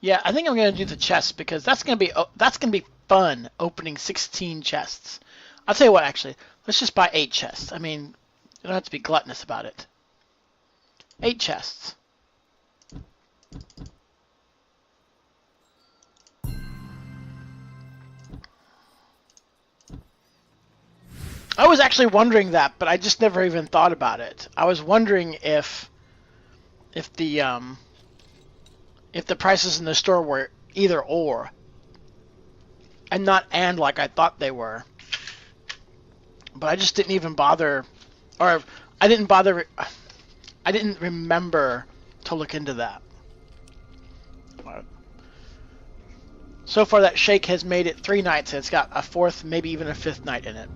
Yeah, I think I'm gonna do the chests because that's gonna be fun opening 16 chests. I'll tell you what, actually, let's just buy 8 chests. I mean, you don't have to be gluttonous about it. 8 chests. I was actually wondering that, but I just never even thought about it. I was wondering if the prices in the store were either or, and not and like I thought they were. But I just didn't even bother, or I didn't bother. I didn't remember to look into that. So far, that shake has made it 3 nights, and it's got a 4th, maybe even a 5th night in it.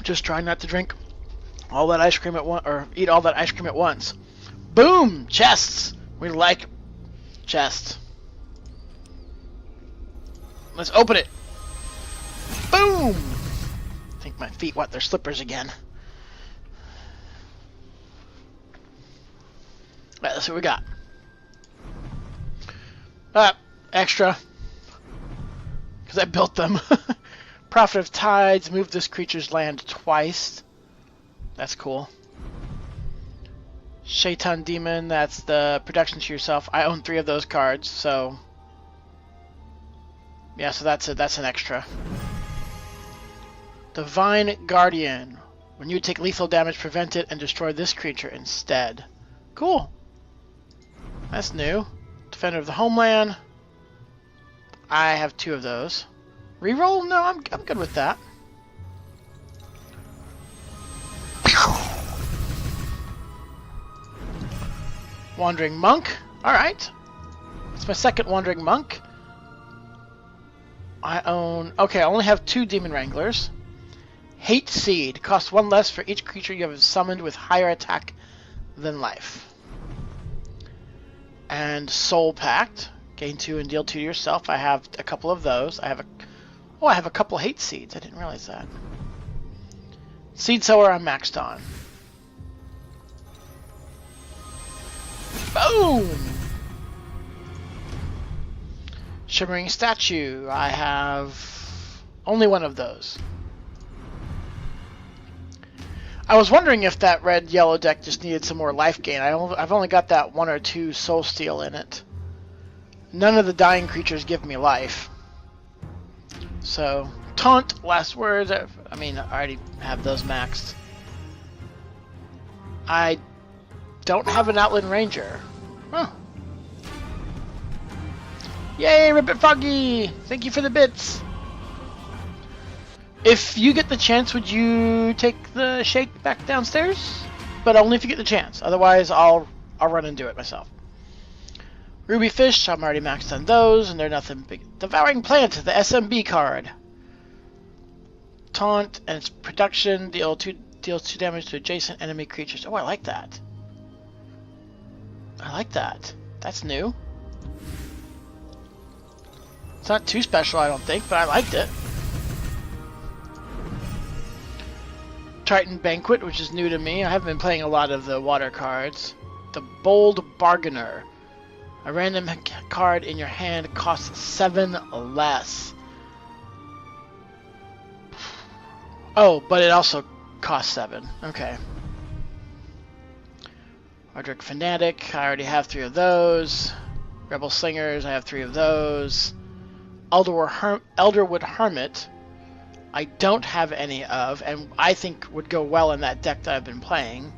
Just trying not to drink all that ice cream at once, or eat all that ice cream at once. Boom! Chests! We like chests. Let's open it. Boom! I think my feet want their slippers again. Alright, let's see what we got. Extra. Because I built them. Prophet of Tides, move this creature's land twice. That's cool. Shaitan Demon, that's the production to yourself. I own 3 of those cards, so... yeah, so that's an extra. Divine Guardian. When you take lethal damage, prevent it and destroy this creature instead. Cool. That's new. Defender of the Homeland. I have 2 of those. Reroll? No, I'm good with that. Wandering Monk. Alright. It's my 2nd Wandering Monk. I own... okay, I only have 2 Demon Wranglers. Hate Seed. Costs 1 less for each creature you have summoned with higher attack than life. And Soul Pact. Gain 2 and deal 2 to yourself. I have a couple of those. I have a couple Hate Seeds. I didn't realize that. Seed Sower I'm maxed on. Boom! Shimmering Statue. I have only 1 of those. I was wondering if that red-yellow deck just needed some more life gain. I've only got that 1 or 2 Soul Steel in it. None of the dying creatures give me life. So, Taunt, Last Words. I mean, I already have those maxed. I don't have an Outland Ranger. Huh. Yay, Ribbit Froggy! Thank you for the bits. If you get the chance, would you take the shake back downstairs? But only if you get the chance. Otherwise, I'll run and do it myself. Ruby Fish, I'm already maxed on those, and they're nothing big. Devouring Plant, the SMB card. Taunt and its production deals 2 damage to adjacent enemy creatures. Oh, I like that. I like that. That's new. It's not too special, I don't think, but I liked it. Triton Banquet, which is new to me. I haven't been playing a lot of the water cards. The Bold Bargainer. A random card in your hand costs 7 less. Oh, but it also costs 7. Okay. Ardric Fanatic. I already have 3 of those. Rebel Slingers. I have 3 of those. Elderwood Hermit. I don't have any of, and I think would go well in that deck that I've been playing.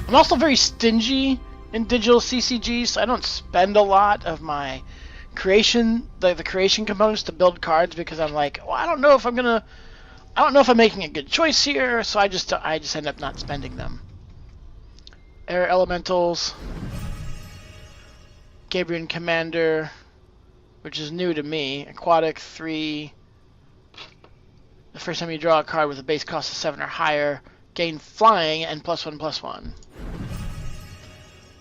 I'm also very stingy in digital CCGs, so I don't spend a lot of my creation, the creation components to build cards, because I'm like, well, I don't know if I'm making a good choice here, so I just end up not spending them. Air Elementals. Gabriel Commander, which is new to me. Aquatic 3. The first time you draw a card with a base cost of 7 or higher, gain flying and +1/+1.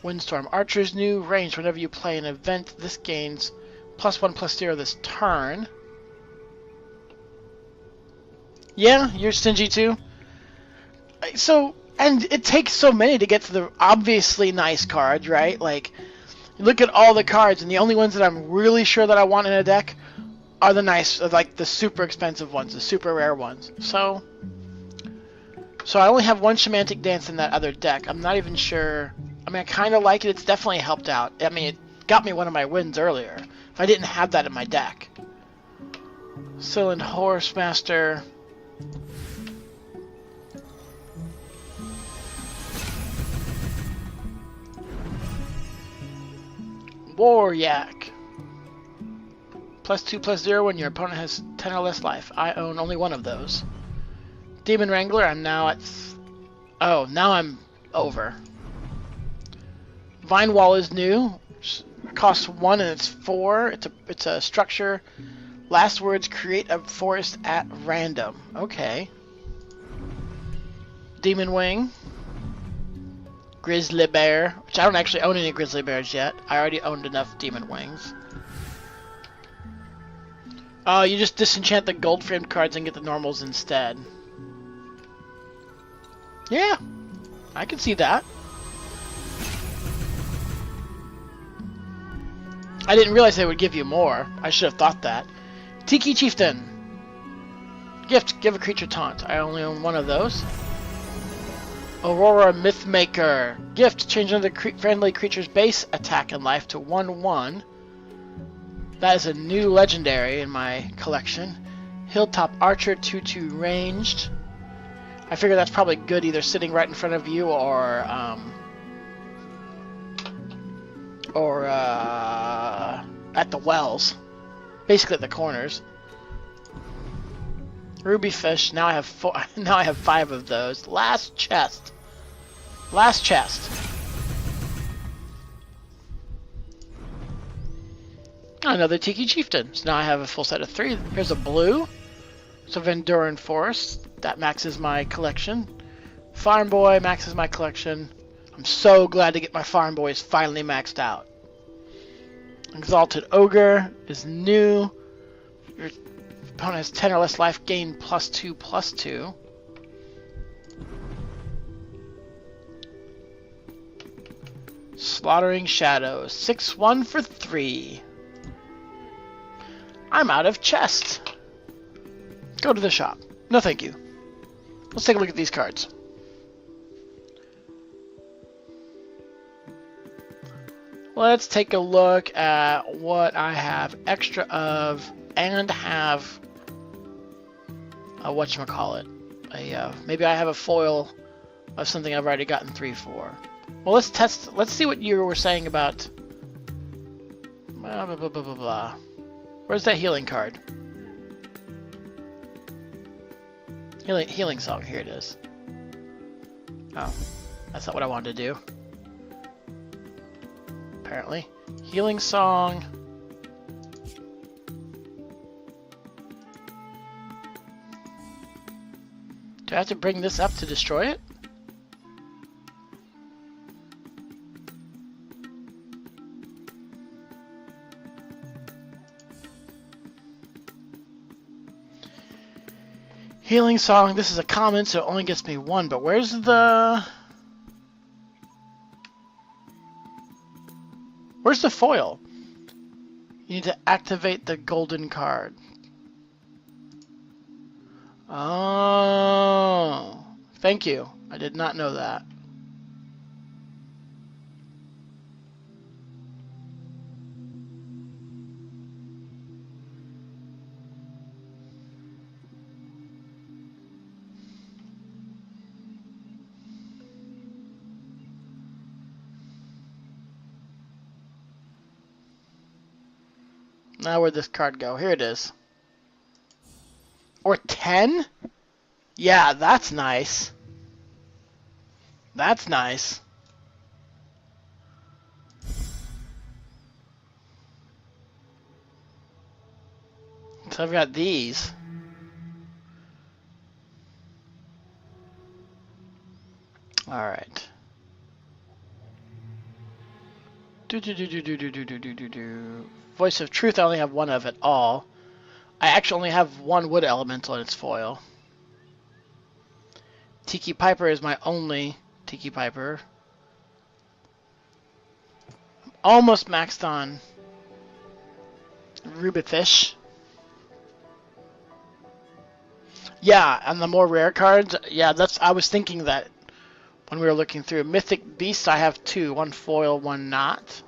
Windstorm Archer's new. Range whenever you play an event. This gains +1/+0 this turn. Yeah, you're stingy too. Okay, so, and it takes so many to get to the obviously nice cards, right? Like, you look at all the cards, and the only ones that I'm really sure that I want in a deck are the nice, like the super expensive ones, the super rare ones. So I only have one Semantic Dance in that other deck. I'm not even sure. I mean, I kind of like it. It's definitely helped out. I mean, it got me one of my wins earlier. If I didn't have that in my deck. Cylind Horsemaster. Waryak. +2/+0 when your opponent has 10 or less life. I own only one of those. Demon Wrangler, I'm now at... Oh, now I'm over. Vine Wall is new. Costs 1 and it's 4. It's a structure. Last words, create a forest at random. Okay. Demon Wing. Grizzly Bear, which I don't actually own any Grizzly Bears yet. I already owned enough Demon Wings. Oh, you just disenchant the gold framed cards and get the normals instead. Yeah, I can see that. I didn't realize they would give you more. I should have thought that. Tiki Chieftain. Gift, give a creature taunt. I only own one of those. Aurora Mythmaker. Gift, change another friendly creature's base attack and life to 1/1. That is a new legendary in my collection. Hilltop Archer, 2/2 ranged. I figure that's probably good either sitting right in front of you or at the wells. Basically at the corners. Ruby Fish, now I have 4, now I have 5 of those. Last chest. Last chest. Another Tiki Chieftain. So now I have a full set of 3. Here's a blue. So Venduran Forest. That maxes my collection. Farm Boy maxes my collection. I'm so glad to get my Farm Boys finally maxed out. Exalted Ogre is new. Your opponent has 10 or less life, gain +2/+2. Slaughtering Shadows, 6/1 for 3. I'm out of chest. Go to the shop. No thank you. Let's take a look at these cards. Let's take a look at what I have extra of and have whatchamacallit. Maybe I have a foil of something I've already gotten 3 for. Well, let's test. Let's see what you were saying about. Blah, blah, blah, blah, blah, blah. Where's that healing card? Healing song. Here it is. Oh, that's not what I wanted to do. Apparently, healing song. Do I have to bring this up to destroy it? Healing Song, this is a common, so it only gets me 1, but where's the foil? You need to activate the golden card. Oh, thank you. I did not know that. Now where'd this card go? Here it is. Or 10? Yeah, that's nice. That's nice. So I've got these. Alright. Voice of Truth, I only have 1 of it all. I actually only have 1 wood elemental in its foil. Tiki Piper is my only Tiki Piper. Almost maxed on Rubyfish. Yeah, and the more rare cards, yeah, I was thinking that when we were looking through. Mythic Beasts, I have 2, one foil, one not.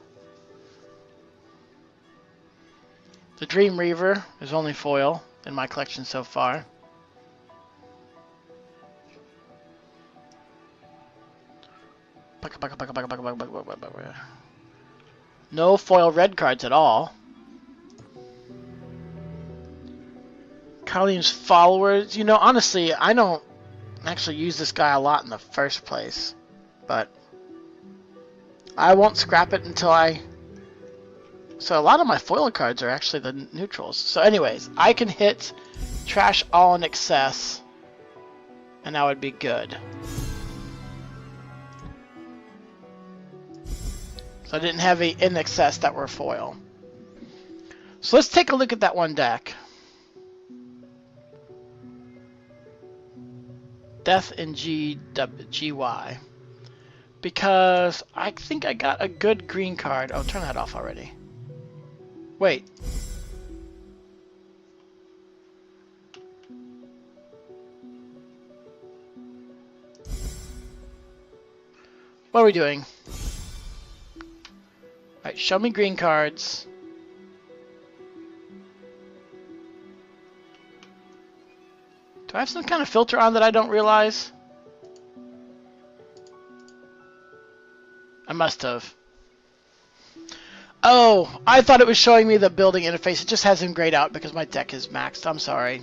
The Dream Reaver is only foil in my collection so far. No foil red cards at all. Carleon's Followers. You know, honestly, I don't actually use this guy a lot in the first place. But I won't scrap it until I... So a lot of my foil cards are actually the neutrals. So anyways, I can hit trash all in excess, and that would be good. So I didn't have any in excess that were foil. So let's take a look at that one deck. Death in GY. Because I think I got a good green card. Oh, turn that off already. Wait. What are we doing? Alright, show me green cards. Do I have some kind of filter on that I don't realize? I must have. Oh, I thought it was showing me the building interface. It just has him grayed out because my deck is maxed. I'm sorry.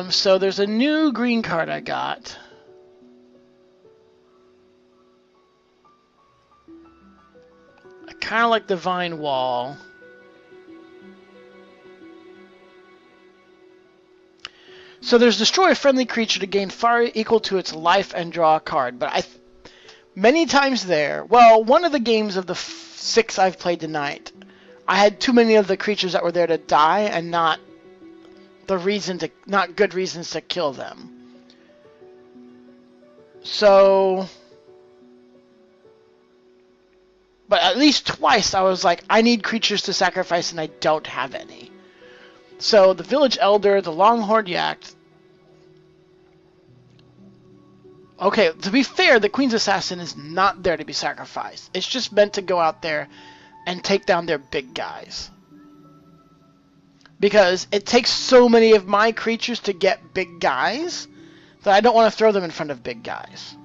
So there's a new green card I got. I kind of like Divine Wall. So there's destroy a friendly creature to gain far equal to its life and draw a card. But many times there, well, one of the games of the 6 I've played tonight, I had too many of the creatures that were there to die and not good reasons to kill them. So, but at least twice I was like, I need creatures to sacrifice and I don't have any. So the Village Elder, the Longhorned Yak. Okay, to be fair, the Queen's Assassin is not there to be sacrificed. It's just meant to go out there and take down their big guys. Because it takes so many of my creatures to get big guys that I don't want to throw them in front of big guys.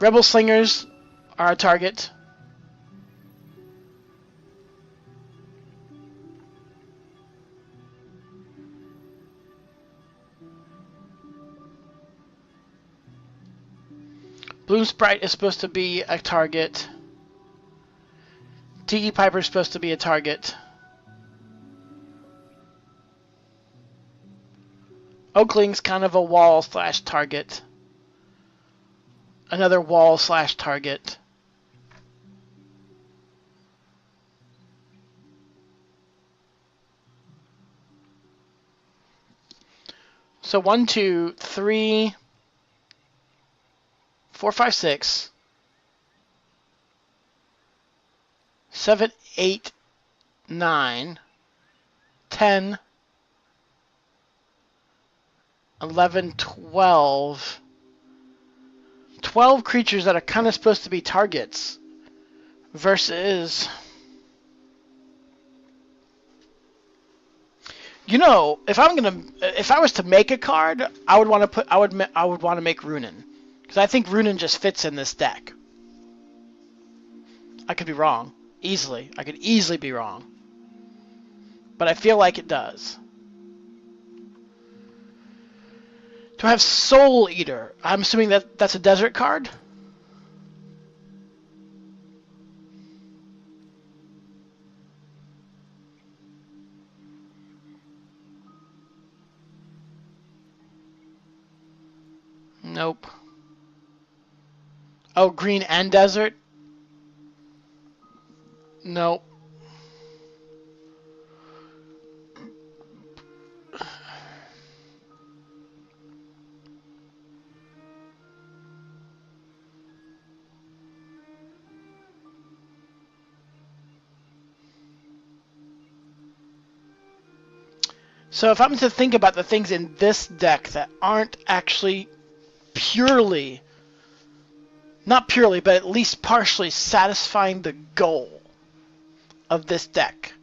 Rebel Slingers are a target. Bloom Sprite is supposed to be a target. Tiki Piper is supposed to be a target. Oakling's kind of a wall/target. Another wall/target. So 1, 2, 3, 4, 5, 6, 7, 8, 9, 10, 11, 12. 12 creatures that are kind of supposed to be targets versus... You know, if I was to make a card, I would want to make Runin, because I think Runin just fits in this deck. I could be wrong, easily. I could easily be wrong, but I feel like it does. Do I have Soul Eater? I'm assuming that's a desert card. Nope. Oh, green and desert? Nope. So if I'm to think about the things in this deck that aren't actually purely, not purely, but at least partially satisfying the goal of this deck,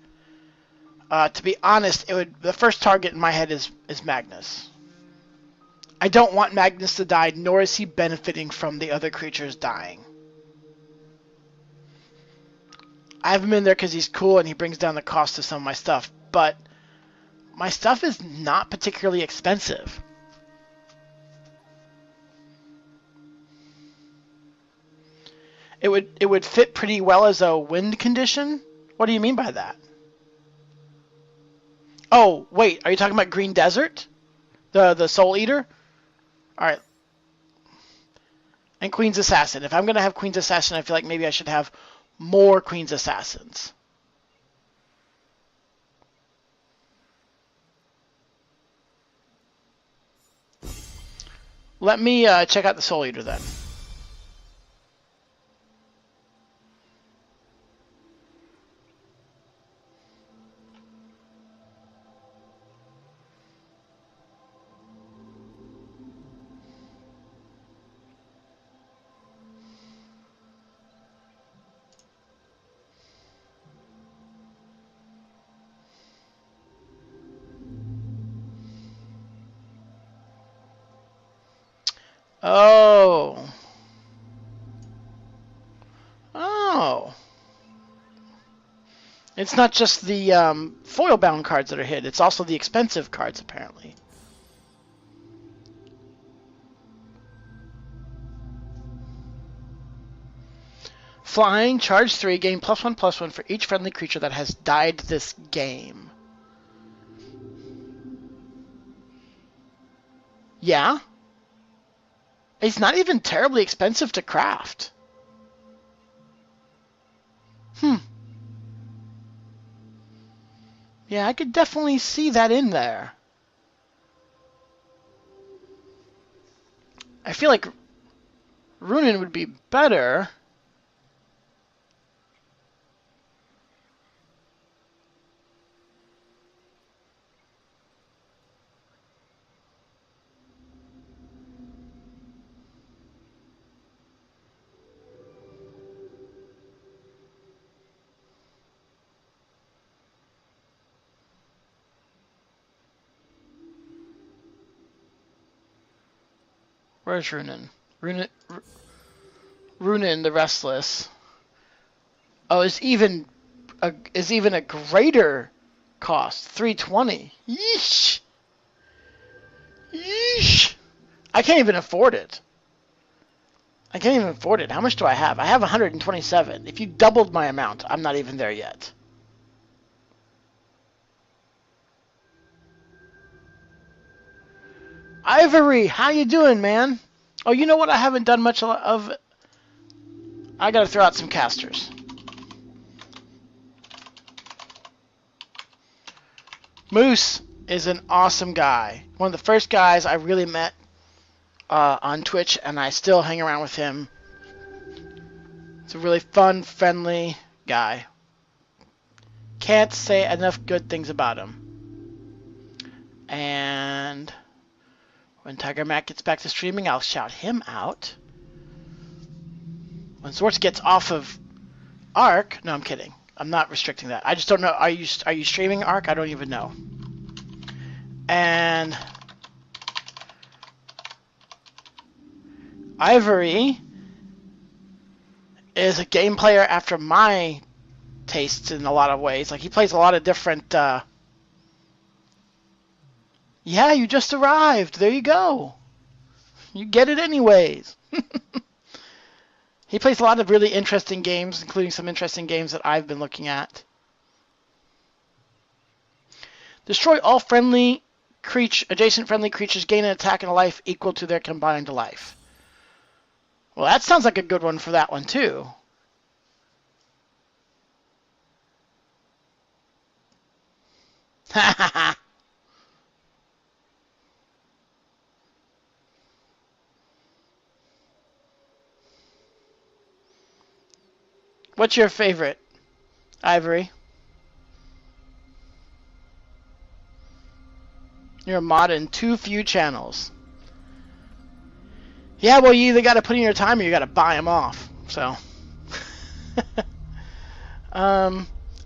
to be honest, the first target in my head is Magnus. I don't want Magnus to die, nor is he benefiting from the other creatures dying. I have him in there because he's cool and he brings down the cost of some of my stuff, but my stuff is not particularly expensive. It would fit pretty well as a wind condition? What do you mean by that? Oh, wait, are you talking about Green Desert? The Soul Eater? Alright. And Queen's Assassin. If I'm going to have Queen's Assassin, I feel like maybe I should have more Queen's Assassins. Let me check out the Soul Eater then. Oh. Oh. It's not just the foil-bound cards that are hit. It's also the expensive cards, apparently. Flying, charge 3, gain +1/+1 for each friendly creature that has died this game. Yeah? It's not even terribly expensive to craft. Yeah, I could definitely see that in there. I feel like Runin would be better. Where's Runin? Runin the Restless. Oh, is even a greater cost. 320. Yeesh. Yeesh. I can't even afford it. I can't even afford it. How much do I have? I have 127. If you doubled my amount, I'm not even there yet. Ivory, how you doing, man? Oh, you know what? I haven't done much of. I gotta throw out some casters. Moose is an awesome guy. One of the first guys I really met on Twitch, and I still hang around with him. It's a really fun, friendly guy. Can't say enough good things about him. And when Tiger Mac gets back to streaming, I'll shout him out. When Swartz gets off of Ark, no, I'm kidding. I'm not restricting that. I just don't know. Are you streaming Ark? I don't even know. And Ivory is a game player after my tastes in a lot of ways. Like, he plays a lot of different. Yeah, you just arrived. There you go. You get it anyways. He plays a lot of really interesting games, including some interesting games that I've been looking at. Destroy all adjacent friendly creatures, gain an attack and a life equal to their combined life. Well, that sounds like a good one for that one, too. Ha ha ha. What's your favorite, Ivory? You're modding too few channels. Yeah, well, you either got to put in your time or you got to buy them off. So, I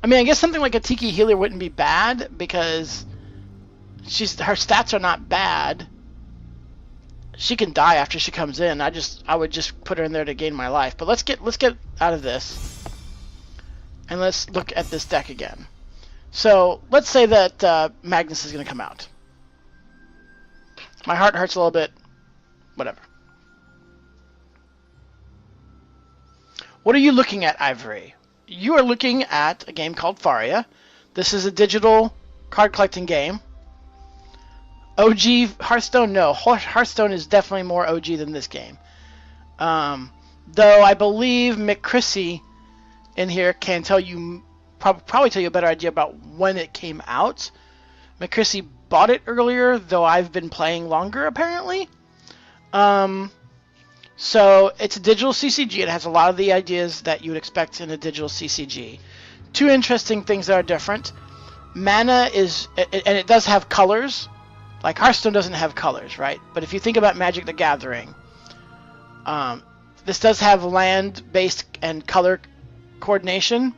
mean, I guess something like a Tiki Healer wouldn't be bad because her stats are not bad. She can die after she comes in. I would just put her in there to gain my life. But let's get out of this and let's look at this deck again. So let's say that Magnus is going to come out. My heart hurts a little bit. Whatever. What are you looking at, Ivory? You are looking at a game called Faria. This is a digital card collecting game. OG Hearthstone? No. Hearthstone is definitely more OG than this game. Though I believe McChrissy in here can tell you, probably tell you a better idea about when it came out. McChrissy bought it earlier, though I've been playing longer apparently. So it's a digital CCG. It has a lot of the ideas that you would expect in a digital CCG. Two interesting things that are different. Mana is, and it does have colors. Like Hearthstone doesn't have colors, right? But if you think about Magic the Gathering, this does have land-based and color coordination,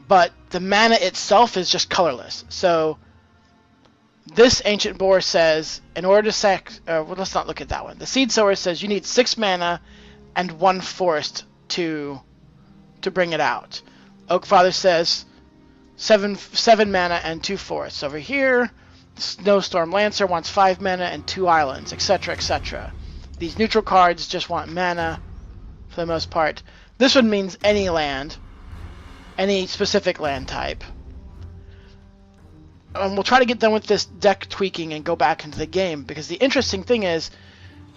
but the mana itself is just colorless. So this Ancient Boar says, in order to well, let's not look at that one. The Seed Sower says you need 6 mana and 1 forest to bring it out. Oakfather says 7 mana and 2 forests. Over here, Snowstorm Lancer wants 5 mana and 2 islands, etc., etc. These neutral cards just want mana for the most part. This one means any land, any specific land type. We'll try to get done with this deck tweaking and go back into the game, because the interesting thing is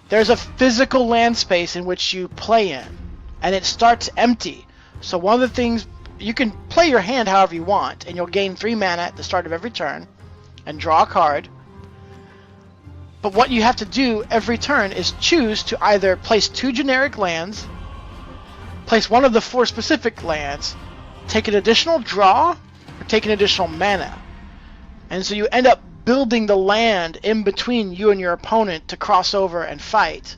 there's a physical land space in which you play in, and it starts empty. So one of the things, you can play your hand however you want, and you'll gain 3 mana at the start of every turn and draw a card. But what you have to do every turn is choose to either place 2 generic lands, place one of the 4 specific lands, take an additional draw, or take an additional mana. And so you end up building the land in between you and your opponent to cross over and fight.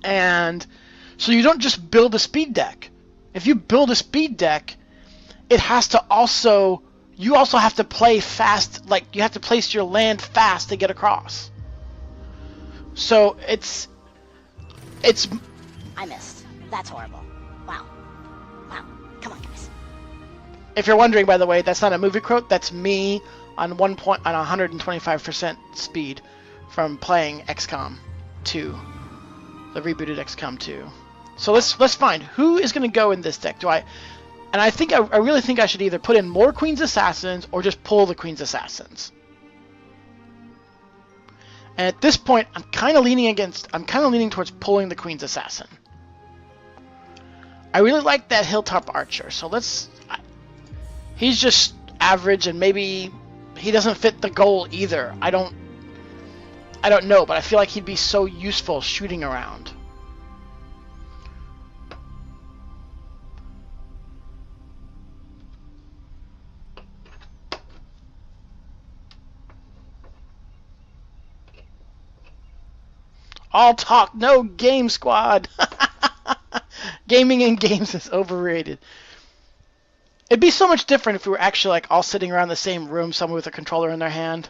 And so you don't just build a speed deck. If you build a speed deck, it has to also, you also have to play fast, like you have to place your land fast to get across. So it's I missed. That's horrible. Wow. Come on, guys. If you're wondering, by the way, that's not a movie quote. That's me on 125% speed from playing XCOM 2, the rebooted XCOM 2. So let's find who is going to go in this deck. I really think I should either put in more Queen's Assassins or just pull the Queen's Assassins. And at this point, I'm kind of leaning towards pulling the Queen's Assassin. I really like that Hilltop Archer, so he's just average, and maybe he doesn't fit the goal either. I don't know, but I feel like he'd be so useful shooting around. All talk, no game, squad. Gaming in games is overrated. It'd be so much different if we were actually like all sitting around the same room, someone with a controller in their hand.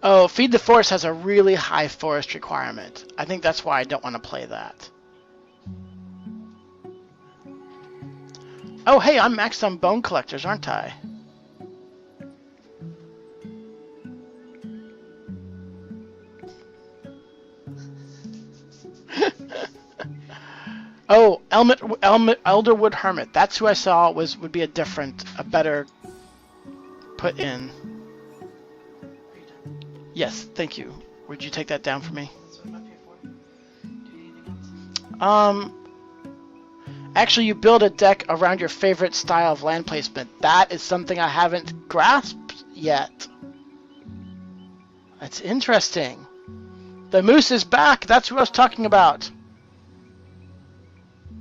Oh, Feed the Forest has a really high forest requirement. I think that's why I don't want to play that. Oh, hey, I'm maxed on Bone Collectors, aren't I? Oh, Elderwood Hermit. That's who I saw would be a better put in. Yes, thank you. Would you take that down for me? Actually, you build a deck around your favorite style of land placement. That is something I haven't grasped yet. That's interesting. The moose is back. That's what I was talking about.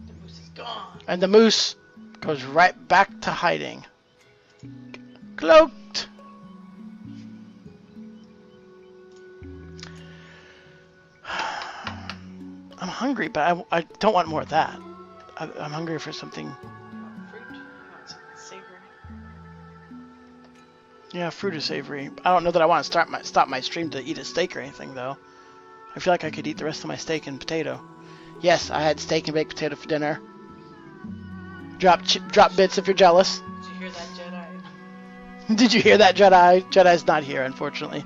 The moose is gone. And the moose goes right back to hiding. Cloaked. I'm hungry, but I don't want more of that. I'm hungry for something. Fruit. You want something savory? Yeah, fruit is savory. I don't know that I want to stop my stream to eat a steak or anything, though. I feel like I could eat the rest of my steak and potato. Yes, I had steak and baked potato for dinner. Drop bits if you're jealous. Did you hear that, Jedi? Did you hear that, Jedi? Jedi's not here, unfortunately.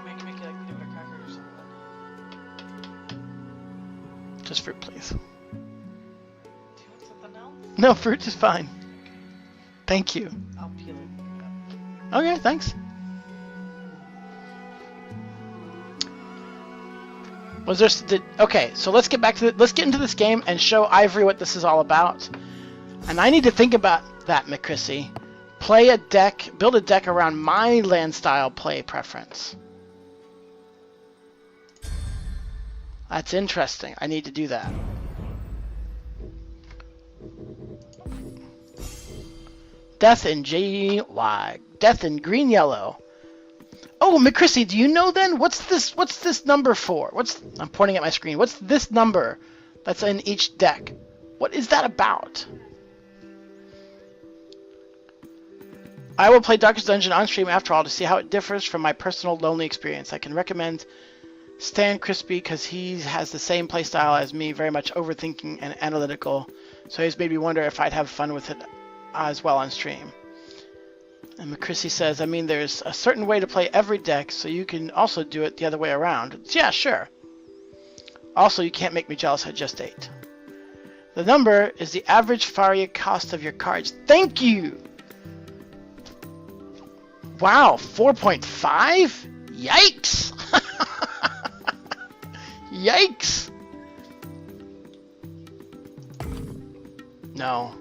I can make you like peanut butter crackers or something. Just fruit, please. Do you want something else? No, fruit is fine. Thank you. I'll peel it. Okay, thanks. Was there? Okay, so let's get into this game and show Ivory what this is all about. And I need to think about that, McChrissy. Build a deck around my land style play preference. That's interesting. I need to do that. Death in GY. Death in green yellow. Oh, McChrissy, do you know then? What's this number for? I'm pointing at my screen. What's this number that's in each deck? What is that about? I will play Darkest Dungeon on stream after all to see how it differs from my personal lonely experience. I can recommend Stan Crispy because he has the same playstyle as me, very much overthinking and analytical. So he's made me wonder if I'd have fun with it as well on stream. And McChrissy says, I mean, there's a certain way to play every deck, so you can also do it the other way around. Yeah, sure. Also, you can't make me jealous at just 8. The number is the average Faria cost of your cards. Thank you! Wow, 4.5? Yikes! Yikes! No.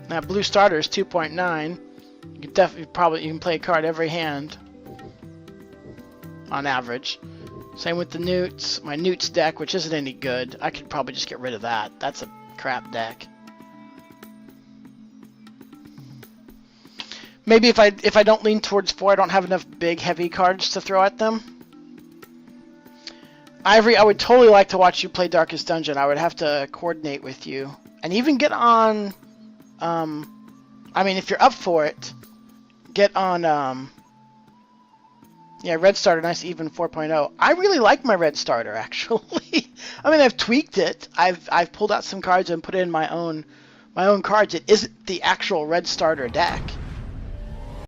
Now blue starter is 2.9. You can you can play a card every hand on average. Same with the Newts. My Newts deck, which isn't any good. I could probably just get rid of that. That's a crap deck. Maybe if I don't lean towards 4, I don't have enough big heavy cards to throw at them. Ivory, I would totally like to watch you play Darkest Dungeon. I would have to coordinate with you and even get on. I mean, if you're up for it, get on, yeah, Red Starter, nice even 4.0. I really like my Red Starter, actually. I mean, I've tweaked it. I've pulled out some cards and put in my own cards. It isn't the actual Red Starter deck.